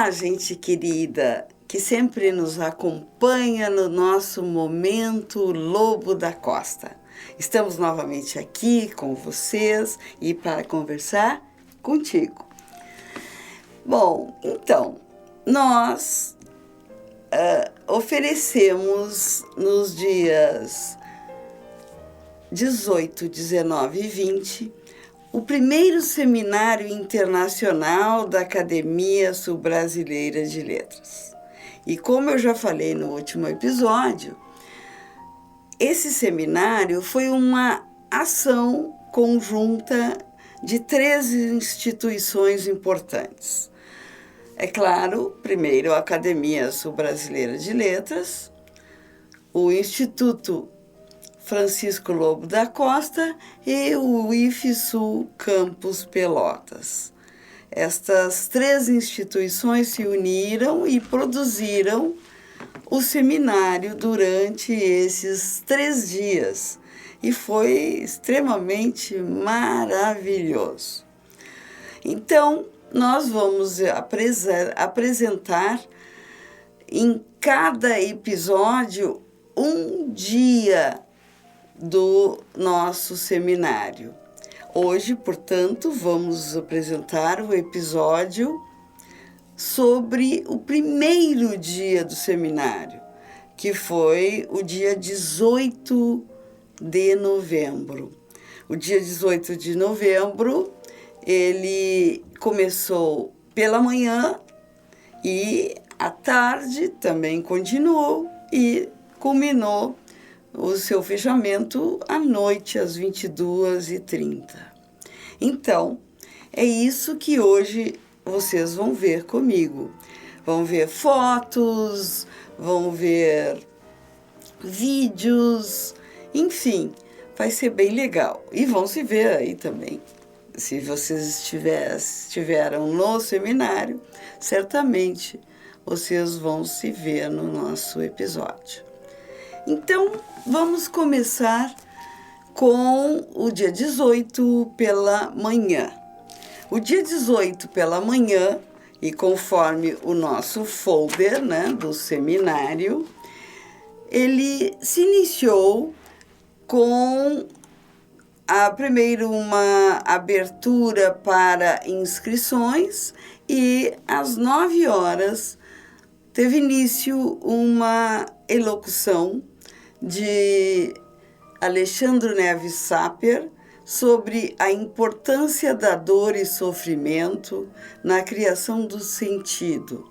Olá, gente querida, que sempre nos acompanha no nosso Momento Lobo da Costa. Estamos novamente aqui com vocês e para conversar contigo. Bom, então, nós oferecemos nos dias 18, 19 e 20 o primeiro seminário internacional da Academia Sul-Brasileira de Letras. E como eu já falei no último episódio, esse seminário foi uma ação conjunta de 13 instituições importantes. É claro, primeiro a Academia Sul-Brasileira de Letras, o Instituto Francisco Lobo da Costa e o IFSU Campus Pelotas. Estas 3 instituições se uniram e produziram o seminário durante esses 3 dias e foi extremamente maravilhoso. Então, nós vamos apresentar em cada episódio um dia do nosso seminário. Hoje, portanto, vamos apresentar o episódio sobre o primeiro dia do seminário, que foi o dia 18 de novembro. O dia 18 de novembro, ele começou pela manhã e à tarde também continuou e culminou o seu fechamento à noite, às 22h30. Então, é isso que hoje vocês vão ver comigo. Vão ver fotos, vão ver vídeos, enfim, vai ser bem legal. E vão se ver aí também. Se vocês estiveram no seminário, certamente vocês vão se ver no nosso episódio. Então, vamos começar com o dia 18 pela manhã. O dia 18 pela manhã, e conforme o nosso folder, do seminário, ele se iniciou com primeiro uma abertura para inscrições e às 9 horas teve início uma elocução de Alexandre Neves Sapper sobre a importância da dor e sofrimento na criação do sentido,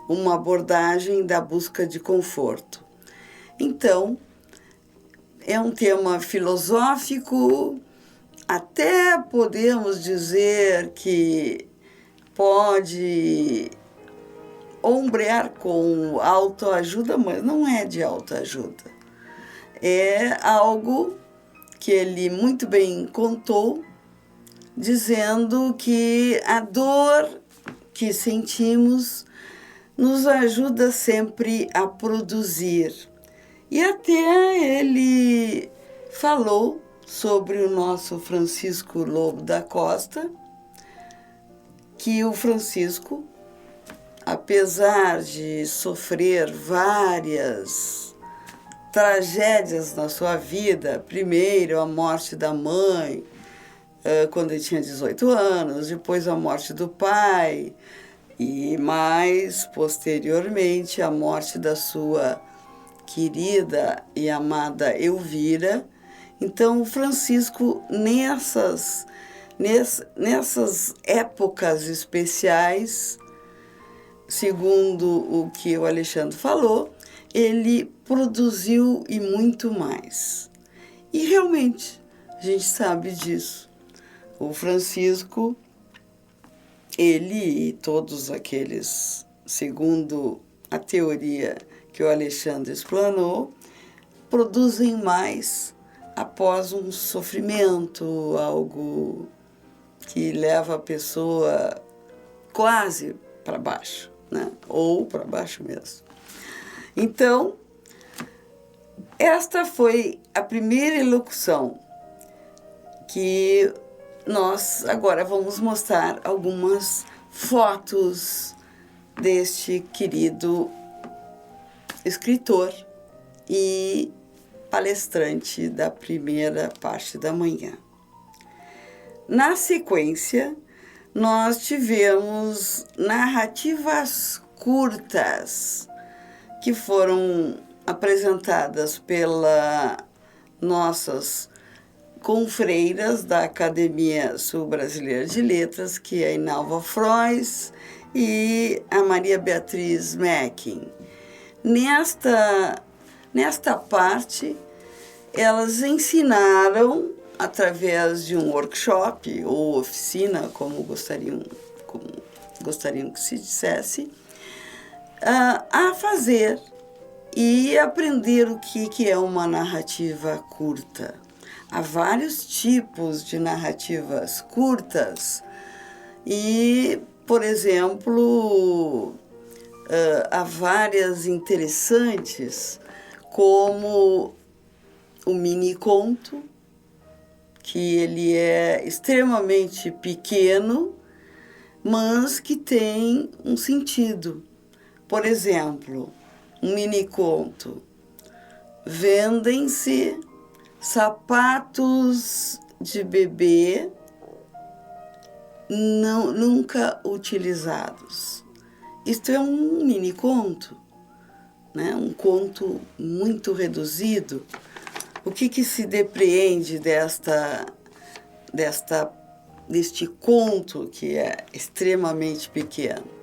uma abordagem da busca de conforto. Então, é um tema filosófico, até podemos dizer que pode ombrear com autoajuda, mas não é de autoajuda. É algo que ele muito bem contou, dizendo que a dor que sentimos nos ajuda sempre a produzir. E até ele falou sobre o nosso Francisco Lobo da Costa, que o Francisco, apesar de sofrer várias tragédias na sua vida, primeiro a morte da mãe, quando ele tinha 18 anos, depois a morte do pai, e mais posteriormente a morte da sua querida e amada Elvira. Então, o Francisco, nessas épocas especiais, segundo o que o Alexandre falou, ele produziu e muito mais. E realmente, a gente sabe disso. O Francisco, ele e todos aqueles, segundo a teoria que o Alexandre explanou, produzem mais após um sofrimento, algo que leva a pessoa quase para baixo, ou para baixo mesmo. Então, esta foi a primeira elocução que nós agora vamos mostrar algumas fotos deste querido escritor e palestrante da primeira parte da manhã. Na sequência, nós tivemos narrativas curtas que foram apresentadas pelas nossas confreiras da Academia Sul-Brasileira de Letras, que é a Inalva Frois e a Maria Beatriz Mecking. Nesta parte, elas ensinaram, através de um workshop ou oficina, como gostariam que se dissesse, a fazer e aprender o que é uma narrativa curta. Há vários tipos de narrativas curtas e, por exemplo, há várias interessantes, como o mini-conto, que ele é extremamente pequeno, mas que tem um sentido. Por exemplo, um mini-conto: vendem-se sapatos de bebê nunca utilizados. Isto é um mini-conto, né? Um conto muito reduzido. O que se depreende deste conto que é extremamente pequeno?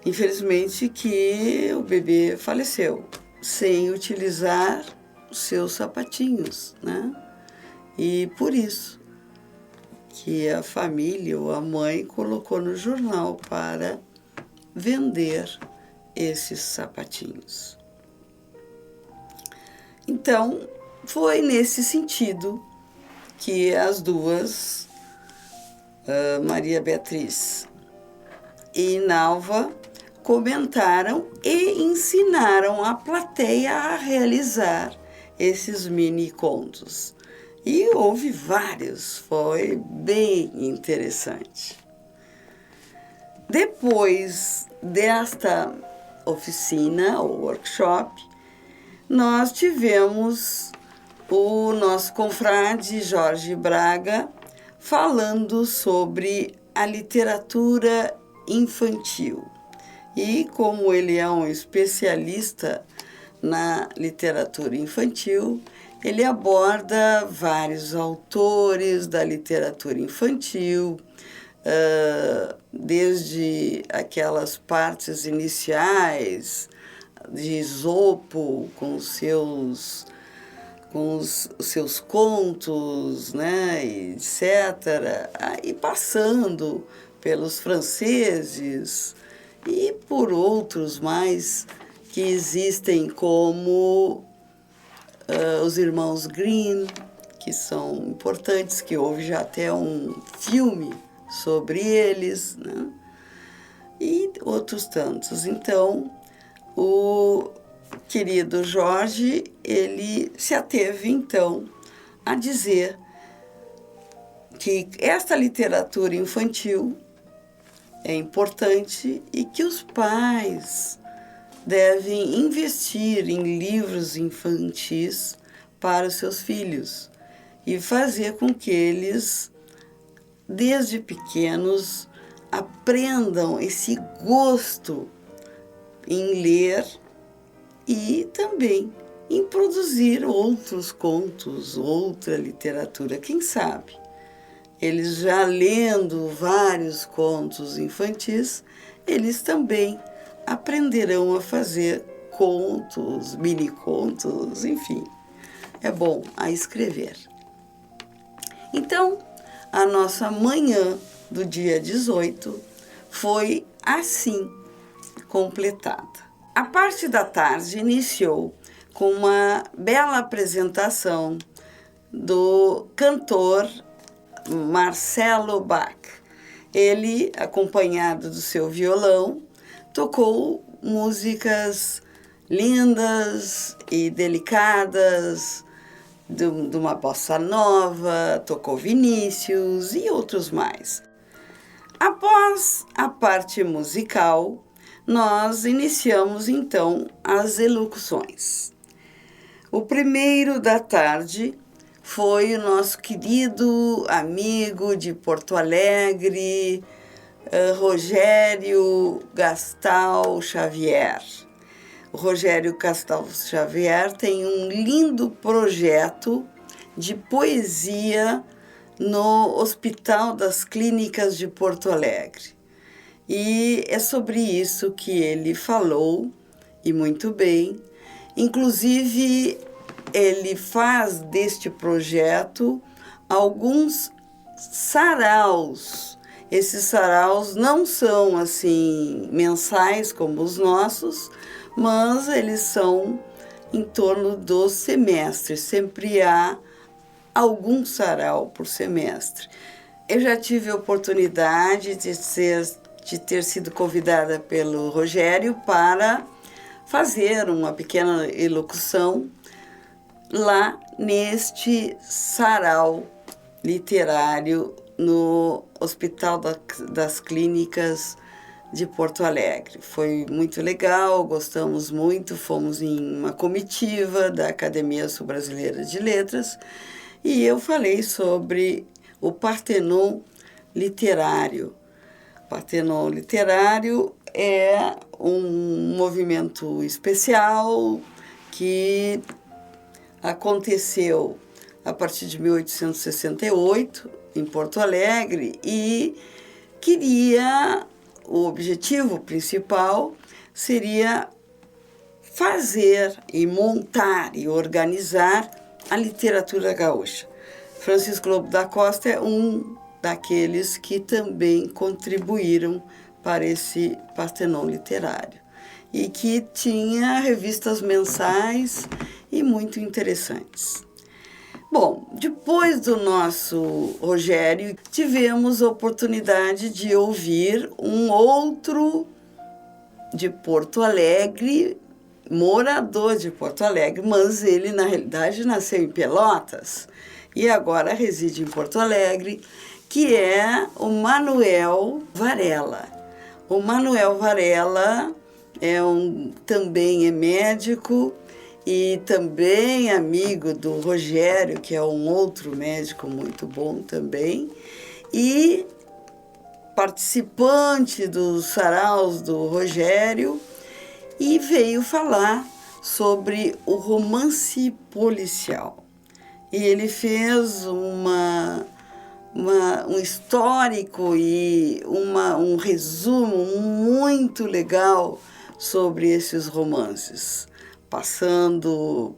Infelizmente que o bebê faleceu sem utilizar os seus sapatinhos, né? E por isso que a família ou a mãe colocou no jornal para vender esses sapatinhos. Então, foi nesse sentido que as duas, Maria Beatriz e Inalva, comentaram e ensinaram a plateia a realizar esses mini-contos. E houve vários, foi bem interessante. Depois desta oficina ou workshop, nós tivemos o nosso confrade Jorge Braga falando sobre a literatura infantil. E como ele é um especialista na literatura infantil, ele aborda vários autores da literatura infantil, desde aquelas partes iniciais de Esopo com os seus contos, né, etc., e passando pelos franceses e por outros mais que existem, como os irmãos Grimm, que são importantes, que houve já até um filme sobre eles, né? E outros tantos. Então, o querido Jorge, ele se ateve, então, a dizer que esta literatura infantil é importante e que os pais devem investir em livros infantis para os seus filhos e fazer com que eles, desde pequenos, aprendam esse gosto em ler e também em produzir outros contos, outra literatura, quem sabe. Eles já lendo vários contos infantis, eles também aprenderão a fazer contos, mini-contos, enfim. É bom a escrever. Então, a nossa manhã do dia 18 foi assim completada. A parte da tarde iniciou com uma bela apresentação do cantor Marcelo Bach. Ele, acompanhado do seu violão, tocou músicas lindas e delicadas de uma bossa nova, tocou Vinícius e outros mais. Após a parte musical, nós iniciamos então as elocuções. O primeiro da tarde foi o nosso querido amigo de Porto Alegre, Rogério Gastal Xavier. O Rogério Gastal Xavier tem um lindo projeto de poesia no Hospital das Clínicas de Porto Alegre. E é sobre isso que ele falou, e muito bem. Inclusive, ele faz deste projeto alguns saraus. Esses saraus não são assim mensais como os nossos, mas eles são em torno do semestre. Sempre há algum sarau por semestre. Eu já tive a oportunidade de ter sido convidada pelo Rogério para fazer uma pequena elocução lá neste sarau literário no Hospital das Clínicas de Porto Alegre. Foi muito legal, gostamos muito, fomos em uma comitiva da Academia Sul-Brasileira de Letras e eu falei sobre o Partenon literário. O Partenon literário é um movimento especial que aconteceu a partir de 1868 em Porto Alegre e o objetivo principal seria fazer e montar e organizar a literatura gaúcha. Francisco Lobo da Costa é um daqueles que também contribuíram para esse Partenon literário e que tinha revistas mensais e muito interessantes. Bom, depois do nosso Rogério, tivemos a oportunidade de ouvir um outro de Porto Alegre, morador de Porto Alegre, mas ele, na realidade, nasceu em Pelotas e agora reside em Porto Alegre, que é o Manuel Varela. O Manuel Varela também é médico e também amigo do Rogério, que é um outro médico muito bom também, e participante dos saraus do Rogério, e veio falar sobre o romance policial. E ele fez um histórico e um resumo muito legal sobre esses romances, passando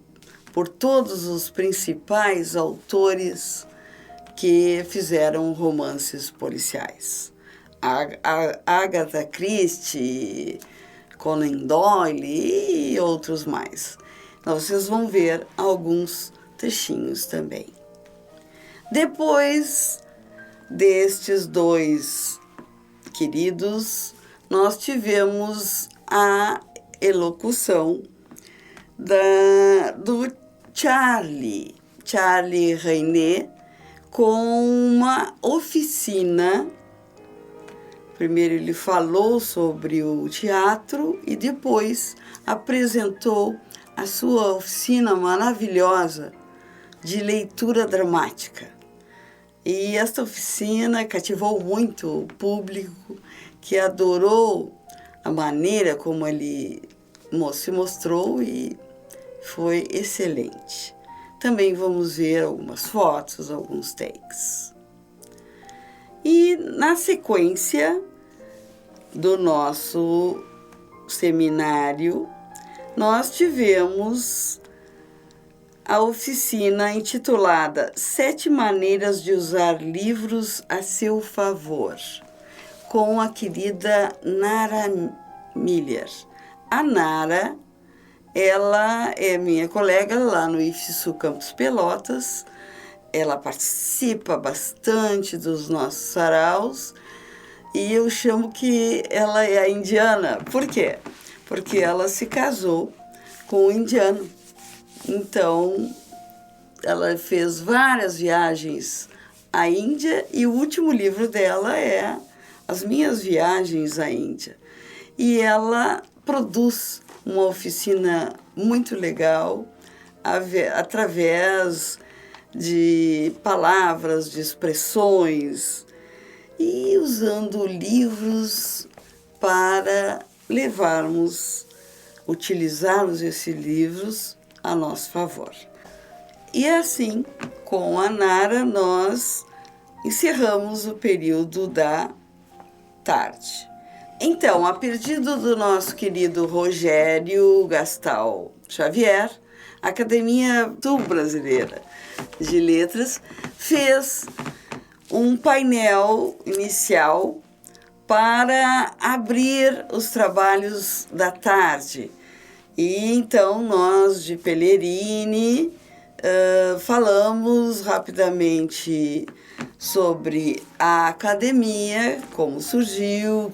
por todos os principais autores que fizeram romances policiais. Agatha Christie, Conan Doyle e outros mais. Então, vocês vão ver alguns trechinhos também. Depois destes dois queridos, nós tivemos a elocução do Charlie René, com uma oficina. Primeiro ele falou sobre o teatro e depois apresentou a sua oficina maravilhosa de leitura dramática. E esta oficina cativou muito o público, que adorou a maneira como ele se mostrou e foi excelente. Também vamos ver algumas fotos, alguns takes. E na sequência do nosso seminário, nós tivemos a oficina intitulada 7 maneiras de usar livros a seu favor, com a querida Nara Miller. A Nara, ela é minha colega lá no IFSU Campus Pelotas. Ela participa bastante dos nossos saraus e eu chamo que ela é a indiana. Por quê? Porque ela se casou com um indiano. Então, ela fez várias viagens à Índia e o último livro dela é As Minhas Viagens à Índia. e ela produz uma oficina muito legal através de palavras, de expressões e usando livros para utilizarmos esses livros a nosso favor. E assim, com a Nara, nós encerramos o período da tarde. Então, a pedido do nosso querido Rogério Gastal Xavier, a Academia Sul-Brasileira de Letras fez um painel inicial para abrir os trabalhos da tarde. E então nós, de Pellegrini, falamos rapidamente sobre a academia, como surgiu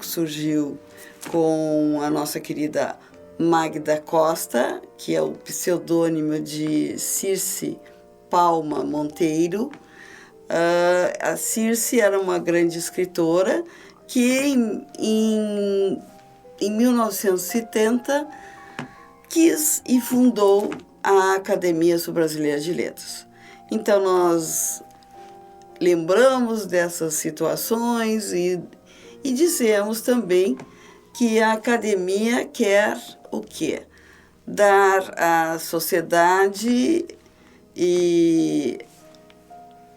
com a nossa querida Magda Costa, que é o pseudônimo de Circe Palma Monteiro. A Circe era uma grande escritora que em 1970 quis e fundou a Academia Sul-Brasileira de Letras. Então nós lembramos dessas situações e dizemos também que a academia quer o quê? Dar à sociedade, e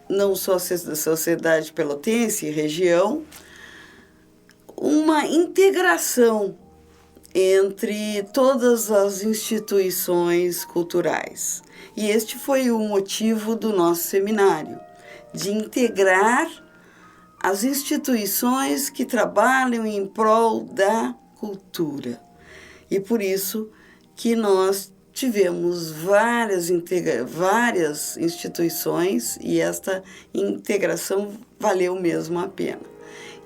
não só a sociedade pelotense e região, uma integração entre todas as instituições culturais. E este foi o motivo do nosso seminário, de integrar as instituições que trabalham em prol da cultura. E por isso que nós tivemos várias instituições e esta integração valeu mesmo a pena.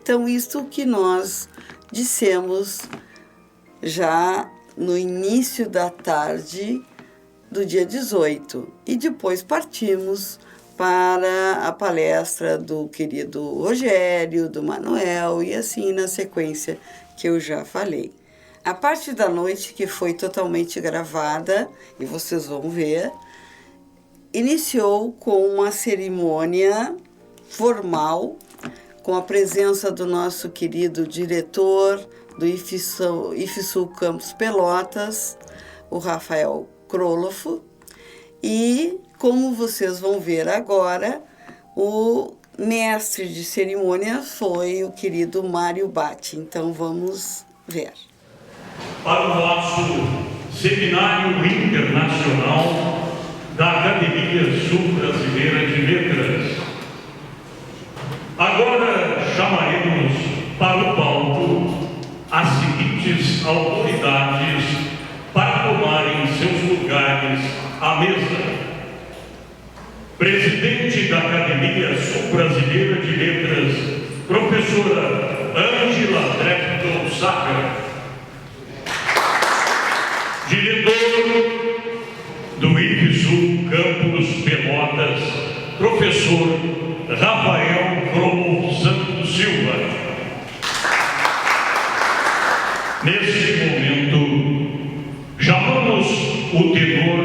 Então, isto que nós dissemos já no início da tarde do dia 18. E depois partimos para a palestra do querido Rogério, do Manuel, e assim na sequência que eu já falei. A parte da noite, que foi totalmente gravada, e vocês vão ver, iniciou com uma cerimônia formal, com a presença do nosso querido diretor do IFSU Campus Pelotas, o Rafael Krolofo, e, como vocês vão ver agora, o mestre de cerimônia foi o querido Mário Batti. Então, vamos ver. Para o nosso Seminário Internacional da Academia Sul-Brasileira de Letras. Agora chamaremos para o palco as seguintes autoridades para tomarem seus lugares à mesa. Presidente da Academia Sul-Brasileira de Letras, professora Ângela Treptow Sacra. Diretor do IFSU Campus Pelotas, professor Rafael Cromo Santos Silva. Nesse momento, chamamos o tenor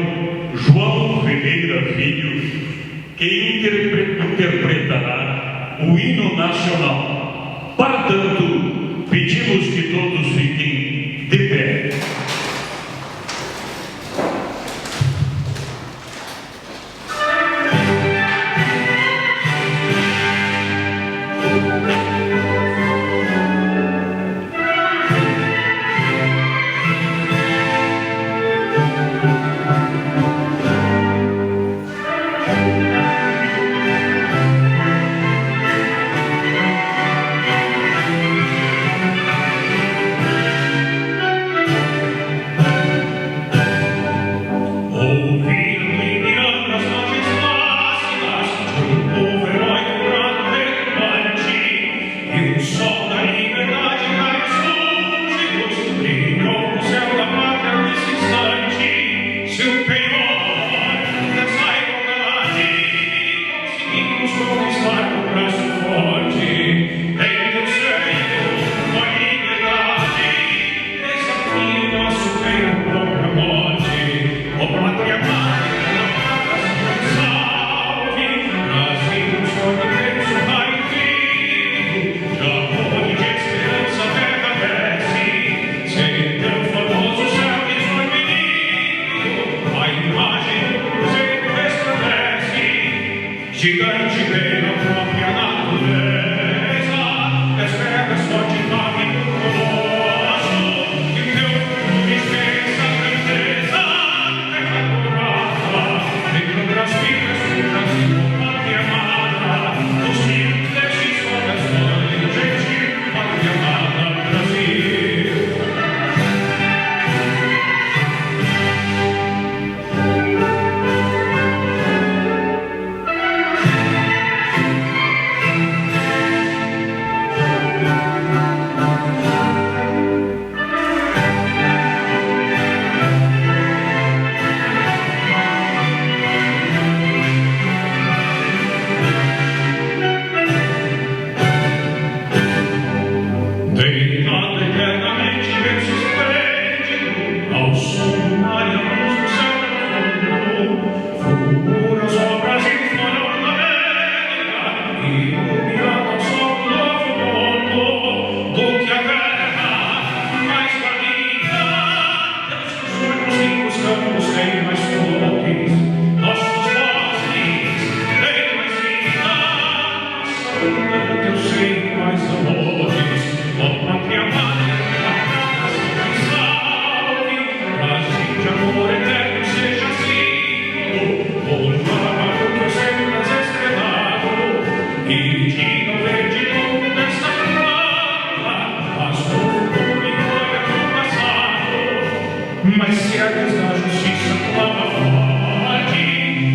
João Ferreira Filho, que interpretará o hino nacional. Para tanto, pedimos que todos fiquem de pé. gigante della propria natureza, espera sua attività in colosso, il teu dispensa grandeza, è adorata, dentro das vidas suas e pátria amada, os simples e suas mães, gentil, pátria amada, Brasil. Deitado eternamente verso esplêndido, ao som do mar e a luz do céu profundo, fulgura as obras em florão da América, iluminado ao sol do novo mundo, do que a terra mais valia. Teus sonhos ricos campos têm mais flores, nossos bosques têm mais vida, nossa vida, teu seio mais amores. Ó pátria amada, a nação que salve, Brasil de amor eterno seja símbolo, honrado que eu sempre mais estrelado, e diga o verde longo desta flama, mas novo como glória do passado. Mas se a Deus da justiça clama forte,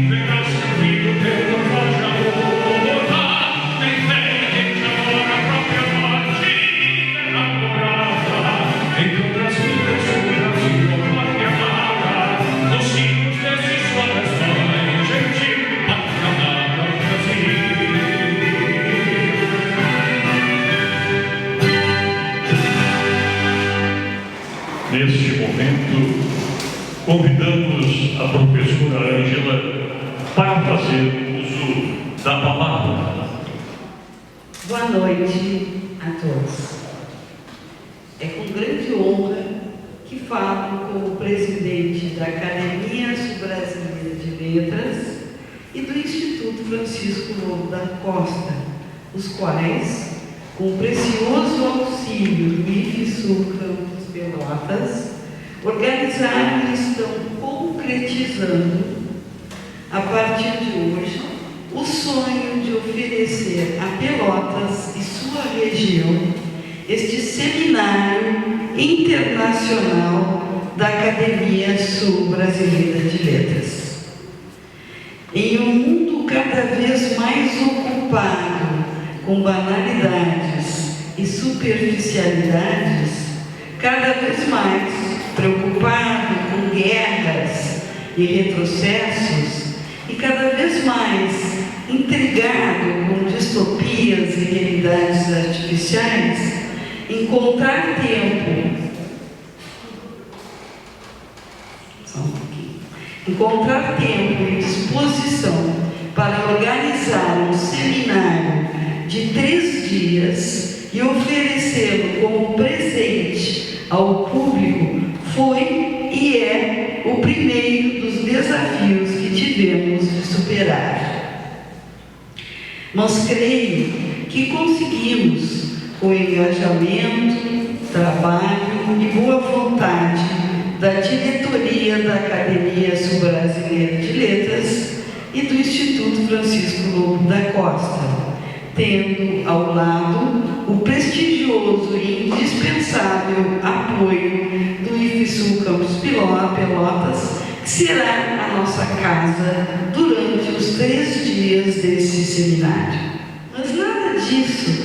verás que o filho teu não foge a luta, nem tem de amor a própria morte. Entre outras vidas, o Brasil, a pátria amada, os filhos desses suas mães, gentil, pátria amada, Brasil. Neste momento, convidamos a professora Ângela para fazer uso da palavra. Boa noite a todos. É com grande honra que falo como presidente da Academia Sul-Brasileira de Letras e do Instituto Francisco Lobo da Costa, os quais, com precioso auxílio do IFSU Campus Pelotas, organizaram e estão concretizando, a partir de hoje, o sonho de oferecer a Pelotas e sua região este seminário internacional da Academia Sul-Brasileira de Letras. Em um mundo cada vez mais ocupado com banalidades e superficialidades, cada vez mais preocupado com guerras e retrocessos e cada vez mais intrigado com distopias e realidades artificiais, encontrar tempo e disposição para organizar um seminário de 3 dias e oferecê-lo como presente ao público foi e é o primeiro dos desafios que tivemos de superar. Mas creio que conseguimos, com engajamento, trabalho e boa vontade da diretoria da Academia Sul-Brasileira de Letras e do Instituto Francisco Lobo da Costa, tendo ao lado o prestigioso e indispensável apoio do IFSU Campus Pelotas, que será a nossa casa durante os 3 dias desse seminário. Mas nada disso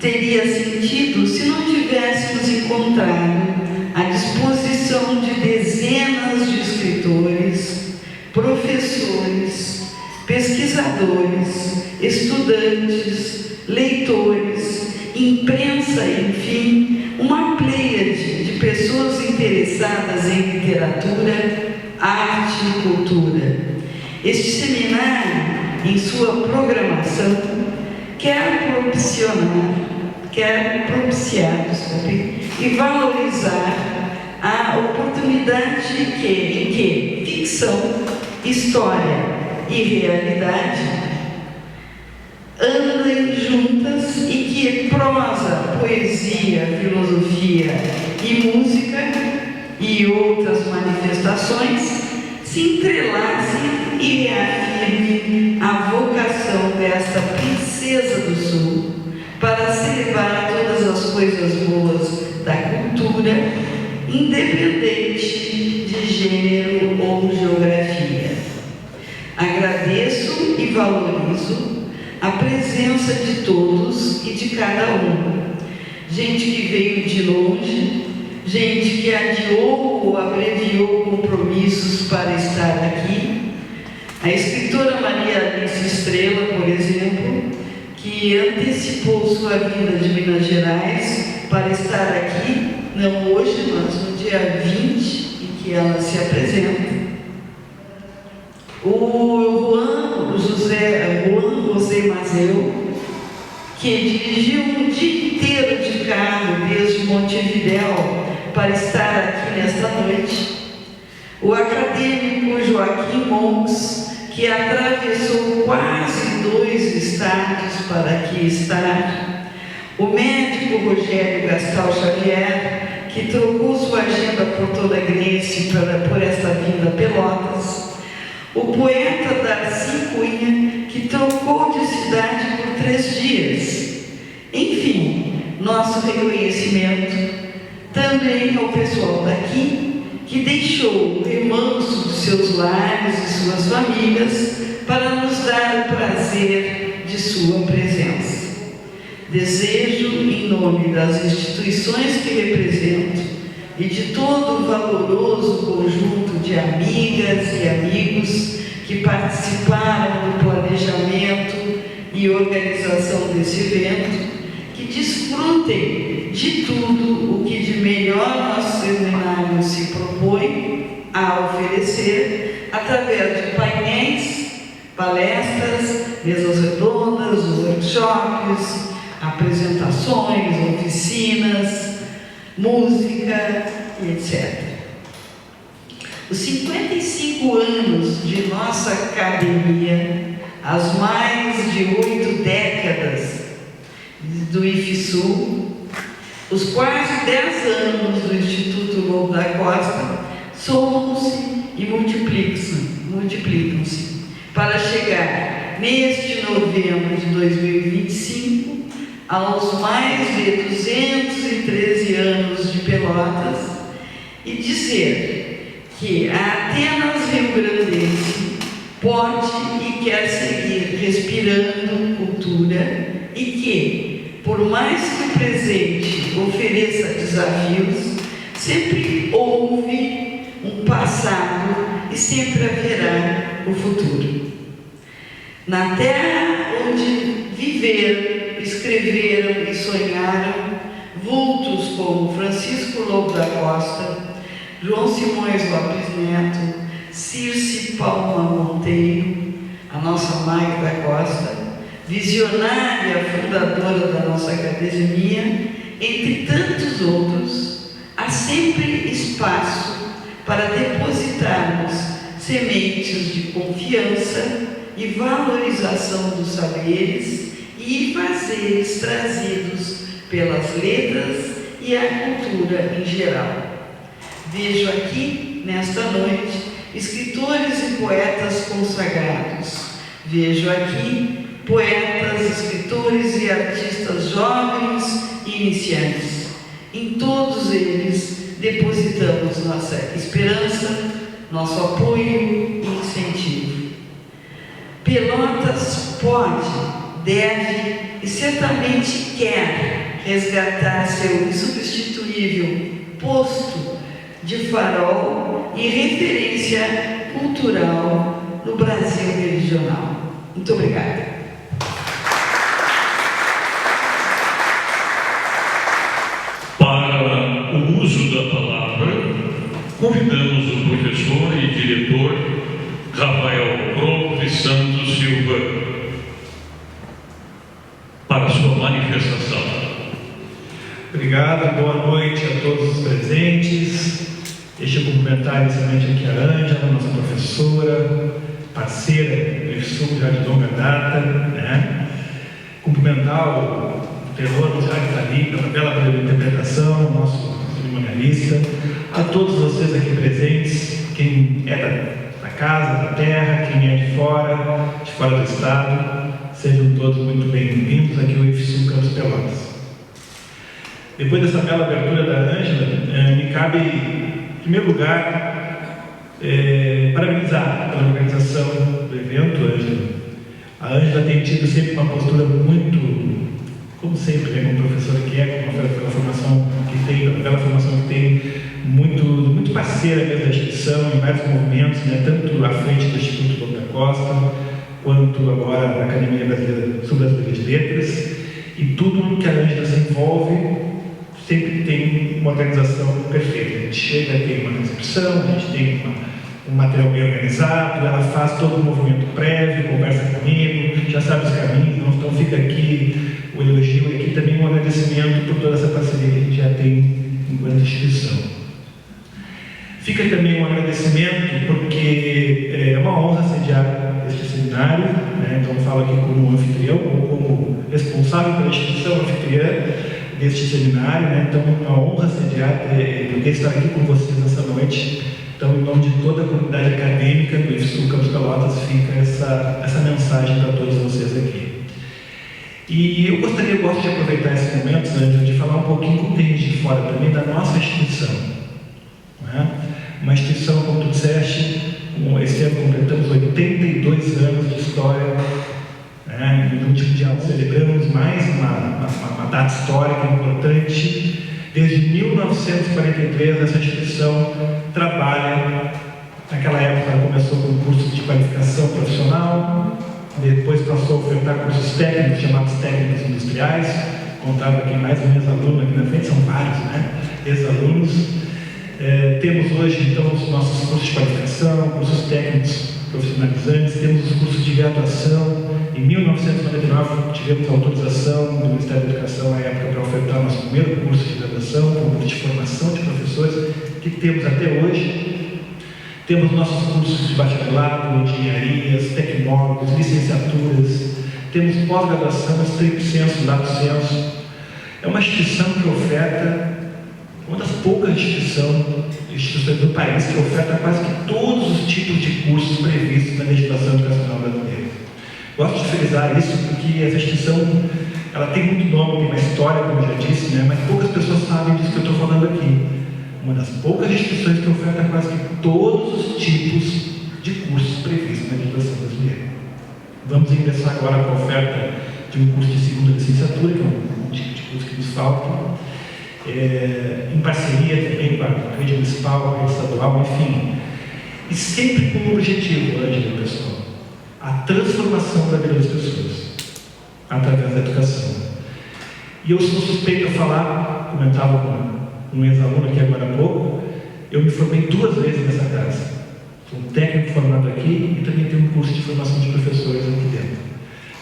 teria sentido se não tivéssemos encontrado a disposição de dezenas de escritores, professores, pesquisadores, estudantes, leitores, imprensa, enfim, uma pleiade de pessoas interessadas em literatura, arte e cultura. Este seminário, em sua programação, quer propiciar e valorizar a oportunidade em que ficção, história e realidade andem juntas e que prosa, poesia, filosofia e música e outras manifestações se entrelacem e reafirmem a vocação desta princesa do Sul para celebrar todas as coisas boas da cultura, independente de gênero ou geografia. Agradeço e valorizo a presença de todos e de cada um. Gente que veio de longe, gente que adiou ou abreviou compromissos para estar aqui. A escritora Maria Alice Estrela, por exemplo, que antecipou sua vinda de Minas Gerais para estar aqui, não hoje, mas no dia 20, em que ela se apresenta. O Juan José Mazeu, que dirigiu um dia inteiro de carro desde Montevidéu para estar aqui nesta noite. O acadêmico Joaquim Monks, que atravessou quase 2 estádios para aqui estar. O médico Rogério Gastal Xavier, que trocou sua agenda porto-alegrense por esta vinda a Pelotas. O poeta Darcy Cunha, que trocou de cidade por 3 dias. Enfim, nosso reconhecimento também ao pessoal daqui, que deixou o remanso dos seus lares e suas famílias para nos dar o prazer de sua presença. Desejo, em nome das instituições que represento e de todo o valoroso conjunto de amigas e amigos que participaram do planejamento e organização desse evento, que desfrutem de tudo o que de melhor nosso seminário se propõe a oferecer através de painéis, palestras, mesas redondas, workshops, apresentações, oficinas, música e etc. Os 55 anos de nossa academia, as mais de 8 décadas do IFSU, os quase 10 anos do Instituto Lobo da Costa, somam-se e multiplicam-se para chegar, neste novembro de 2025, aos mais de 213 anos de Pelotas e dizer que a Atenas rio-grandense pode e quer seguir respirando cultura e que, por mais que o presente ofereça desafios, sempre houve um passado e sempre haverá o futuro. Na terra onde viveram, escreveram e sonharam vultos como Francisco Lobo da Costa, João Simões Lopes Neto, Circe Palma Monteiro, a nossa Maia da Costa, visionária fundadora da nossa academia, entre tantos outros, há sempre espaço para depositarmos sementes de confiança e valorização dos saberes e fazeres trazidos pelas letras e a cultura em geral. Vejo aqui, nesta noite, escritores e poetas consagrados. Vejo aqui poetas, escritores e artistas jovens e iniciantes. Em todos eles depositamos nossa esperança, nosso apoio e incentivo. Pelotas pode, deve e certamente quer resgatar seu insubstituível posto de farol e referência cultural no Brasil meridional. Muito obrigada. Para o uso da palavra, convidamos o professor e diretor Rafael Prof. Santos Silva para sua manifestação. Obrigado, boa noite a todos os presentes. Deixa eu cumprimentar inicialmente aqui a Ângela, nossa professora, parceira do IFSU já de longa data, né? cumprimentar o tenor, já que está ali, pela bela interpretação, o nosso cerimonialista, a todos vocês aqui presentes, quem é da casa, da terra, quem é de fora do estado, sejam todos muito bem-vindos aqui ao IFSU Campos Pelotas. Depois dessa bela abertura da Ângela, me cabe, em primeiro lugar, parabenizar pela organização do evento, Ângela. A Ângela tem tido sempre uma postura muito, como sempre, né, como professora que é, pela formação que tem, pela bela formação que tem, muito parceira mesmo da instituição, em vários movimentos, né, tanto à frente do Instituto Lobo da Costa, quanto agora da Academia Brasileira Sul-Brasileira de Letras, e tudo que a Ângela se envolve sempre tem uma organização perfeita. A gente chega, tem uma recepção, a gente tem um material bem organizado, ela faz todo o movimento prévio, conversa comigo, já sabe os caminhos, então fica aqui o elogio e aqui também um agradecimento por toda essa parceria que a gente já tem enquanto instituição. Fica também um agradecimento porque é uma honra sediar este seminário, né? Então falo aqui como anfitrião ou como responsável pela instituição anfitriã deste seminário, né? Então é uma honra sediar, poder estar aqui com vocês nessa noite. Então, em nome de toda a comunidade acadêmica do IFSU Campos Pelotas, fica essa mensagem para todos vocês aqui. E eu gosto de aproveitar esse momento, Sandra, de falar um pouquinho, como tem gente de fora também, da nossa instituição. Né? Uma instituição, como tu disseste, esse ano completamos 82 anos de história. Né? No último dia celebramos mais uma data histórica importante. Desde 1943, essa instituição trabalha. Naquela época, ela começou com cursos de qualificação profissional, depois passou a ofertar cursos técnicos, chamados técnicos industriais. Contava aqui mais ou menos alunos aqui na frente, são vários, né? Ex-alunos. Temos hoje, então, os nossos cursos de qualificação, cursos técnicos profissionalizantes, temos os cursos de graduação. Em 1999, tivemos a autorização do Ministério da Educação, à época, para ofertar o nosso primeiro curso de graduação, um curso de formação de professores, que temos até hoje. Temos nossos cursos de bacharelado, engenharias, tecnólogos, licenciaturas. Temos pós-graduação, stricto sensu, lato sensu. É uma instituição que oferta, uma das poucas instituições do país que oferta quase que todos os tipos de cursos previstos na legislação educacional brasileira. Gosto de frisar isso porque essa instituição, ela tem muito nome, tem uma história, como eu já disse, né? Mas poucas pessoas sabem disso que eu estou falando aqui. Uma das poucas instituições que oferta quase que todos os tipos de cursos previstos na legislação brasileira. Vamos ingressar agora com a oferta de um curso de segunda licenciatura, que é um tipo de curso que nos falta, em parceria também com a rede municipal, com a rede estadual, enfim. E sempre com um objetivo, Ângela, pessoal: a transformação da vida das pessoas através da educação. E eu sou suspeito a falar, comentava com um ex-aluno aqui agora há pouco, eu me formei 2 vezes nessa casa. Sou um técnico formado aqui e também tenho um curso de formação de professores aqui dentro.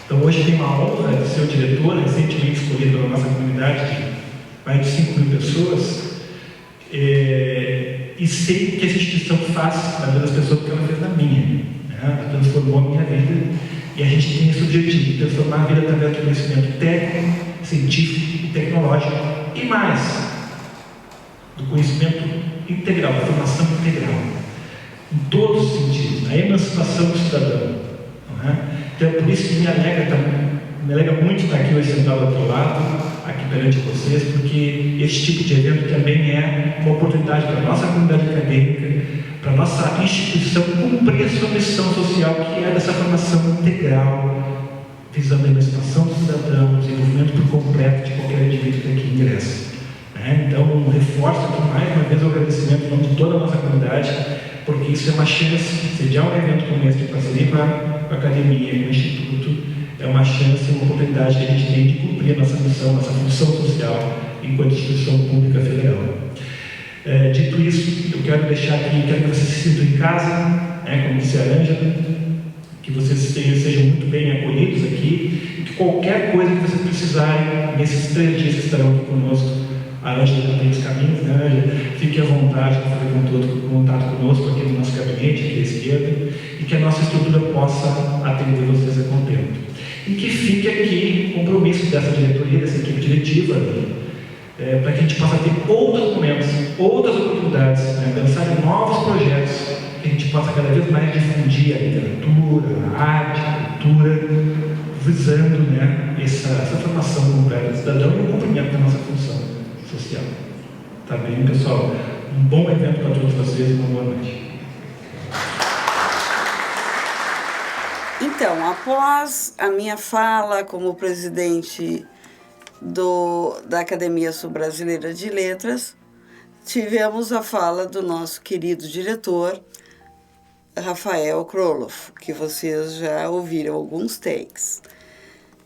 Então hoje tenho a honra de ser o diretor, recentemente escolhido pela nossa comunidade de mais de 5.000 pessoas, e sei que essa instituição faz na vida das pessoas porque ela fez na minha. Ela transformou a minha vida e a gente tem esse objetivo de transformar a vida através do conhecimento técnico, científico e tecnológico e mais, do conhecimento integral, da formação integral, em todos os sentidos, a emancipação do cidadão. Então é por isso que me alegra muito estar aqui hoje sentado ao teu lado, aqui perante vocês, porque esse tipo de evento também é uma oportunidade para a nossa comunidade acadêmica, para a nossa instituição cumprir a sua missão social, que é dessa formação integral, visando a emancipação do cidadão, o desenvolvimento por completo de qualquer indivíduo que aqui ingressa. Então, reforço aqui mais uma vez o agradecimento em nome de toda a nossa comunidade, porque isso é uma chance, sediar um evento como esse, de parceria com a academia, com o Instituto, é uma chance, uma oportunidade que a gente tem de cumprir a nossa missão, nossa função social enquanto instituição pública federal. Dito isso, eu quero deixar aqui, quero que vocês se sintam em casa, como disse a Ângela, que vocês sejam muito bem acolhidos aqui, e que qualquer coisa que vocês precisarem, nesses 3 dias que estarão aqui conosco, a Ângela já tem os caminhos, né, Ângela? Fique à vontade de fazer contato conosco aqui no nosso gabinete, aqui à esquerda, e que a nossa estrutura possa atender vocês a contento. E que fique aqui o compromisso dessa diretoria, dessa equipe diretiva, para que a gente possa ter outros momentos, outras oportunidades, né, pensar em novos projetos, que a gente possa cada vez mais difundir a literatura, a arte, a cultura, visando, né, essa formação completa do cidadão e o cumprimento da nossa função social. Tá bem, pessoal? Um bom evento para todos vocês e uma boa noite. Então, após a minha fala como presidente da Academia Sul-Brasileira de Letras, tivemos a fala do nosso querido diretor, Rafael Kroloff, que vocês já ouviram alguns takes.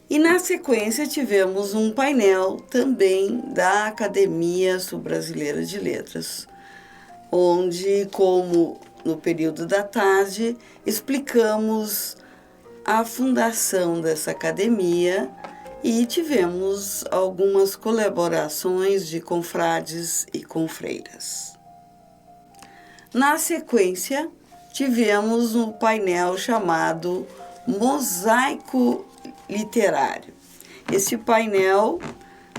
E na sequência tivemos um painel também da Academia Sul-Brasileira de Letras, onde, como no período da tarde, explicamos a fundação dessa academia e tivemos algumas colaborações de confrades e confreiras. Na sequência, tivemos um painel chamado Mosaico Literário. Esse painel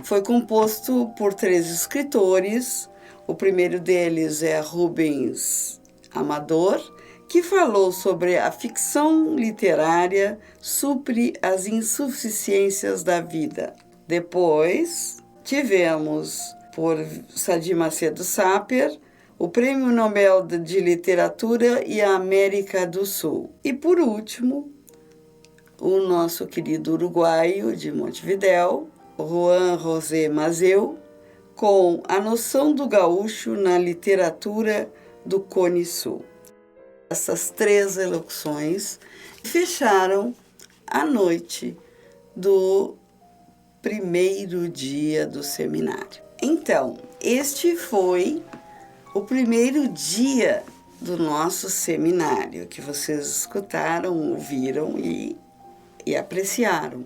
foi composto por 3 escritores. O primeiro deles é Rubens Amador, que falou sobre a ficção literária supre as insuficiências da vida. Depois, tivemos, por Sadi Macedo Sapper, o Prêmio Nobel de Literatura e a América do Sul. E, por último, o nosso querido uruguaio de Montevidéu, Juan José Mazeu, com A Noção do Gaúcho na Literatura do Cone Sul. Essas 3 elocuções fecharam a noite do primeiro dia do seminário. Então, este foi o primeiro dia do nosso seminário, que vocês escutaram, ouviram e apreciaram.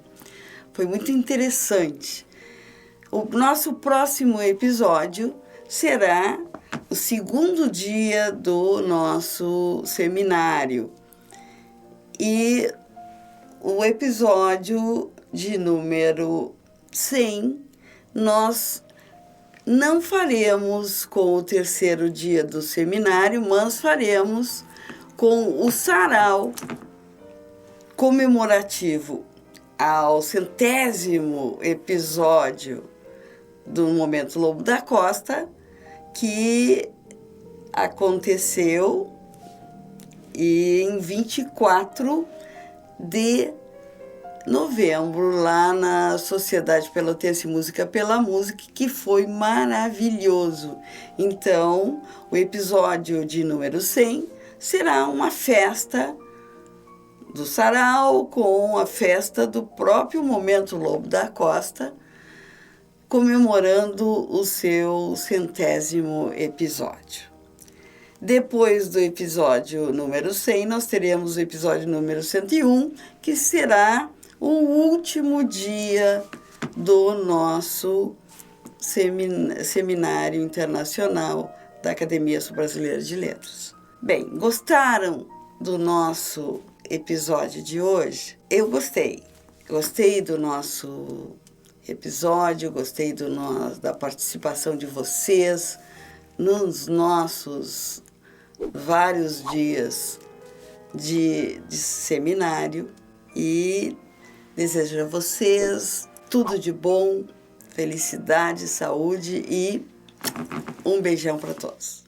Foi muito interessante. O nosso próximo episódio será o segundo dia do nosso seminário. E o episódio de número 100, nós não faremos com o terceiro dia do seminário, mas faremos com o sarau comemorativo ao 100º episódio do Momento Lobo da Costa, que aconteceu em 24 de novembro, lá na Sociedade Pelotense Música pela Música, que foi maravilhoso. Então, o episódio de número 100 será uma festa do sarau com a festa do próprio Momento Lobo da Costa, comemorando o seu 100º episódio. Depois do episódio número 100, nós teremos o episódio número 101, que será o último dia do nosso Seminário Internacional da Academia Sul-Brasileira de Letras. Bem, gostaram do nosso episódio de hoje? Eu gostei. Gostei do nosso episódio, gostei da participação de vocês nos nossos vários dias de seminário e desejo a vocês tudo de bom, felicidade, saúde e um beijão para todos.